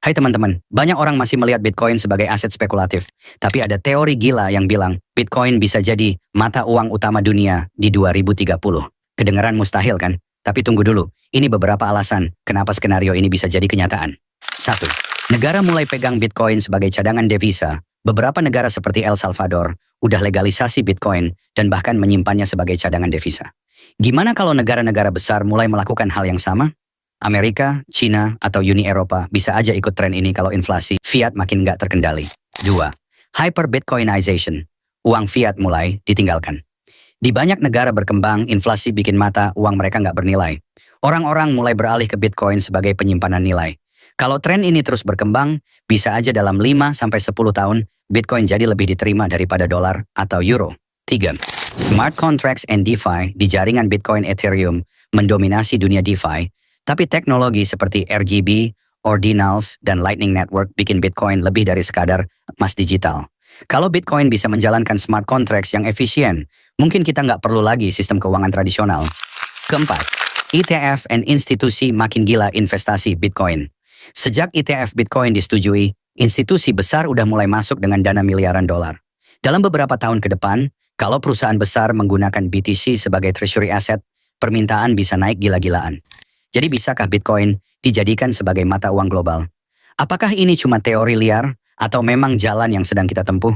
Hai teman-teman, banyak orang masih melihat Bitcoin sebagai aset spekulatif. Tapi ada teori gila yang bilang Bitcoin bisa jadi mata uang utama dunia di 2030. Kedengaran mustahil kan? Tapi tunggu dulu, ini beberapa alasan kenapa skenario ini bisa jadi kenyataan. 1. Negara mulai pegang Bitcoin sebagai cadangan devisa. Beberapa negara seperti El Salvador udah legalisasi Bitcoin dan bahkan menyimpannya sebagai cadangan devisa. Gimana kalau negara-negara besar mulai melakukan hal yang sama? Amerika, China, atau Uni Eropa bisa aja ikut tren ini kalau inflasi fiat makin nggak terkendali. 2. Hyper-Bitcoinization. Uang fiat mulai ditinggalkan. Di banyak negara berkembang, inflasi bikin mata uang mereka nggak bernilai. Orang-orang mulai beralih ke Bitcoin sebagai penyimpanan nilai. Kalau tren ini terus berkembang, bisa aja dalam 5-10 tahun, Bitcoin jadi lebih diterima daripada dolar atau euro. 3. Smart contracts and DeFi di jaringan Bitcoin Ethereum mendominasi dunia DeFi. Tapi teknologi seperti RGB, Ordinals, dan Lightning Network bikin Bitcoin lebih dari sekadar emas digital. Kalau Bitcoin bisa menjalankan smart contracts yang efisien, mungkin kita nggak perlu lagi sistem keuangan tradisional. Keempat, ETF dan institusi makin gila investasi Bitcoin. Sejak ETF Bitcoin disetujui, institusi besar udah mulai masuk dengan dana miliaran dolar. Dalam beberapa tahun ke depan, kalau perusahaan besar menggunakan BTC sebagai treasury asset, permintaan bisa naik gila-gilaan. Jadi bisakah Bitcoin dijadikan sebagai mata uang global? Apakah ini cuma teori liar atau memang jalan yang sedang kita tempuh?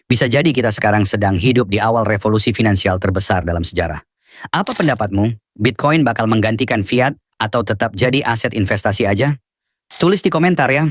Bisa jadi kita sekarang sedang hidup di awal revolusi finansial terbesar dalam sejarah. Apa pendapatmu? Bitcoin bakal menggantikan fiat atau tetap jadi aset investasi aja? Tulis di komentar ya.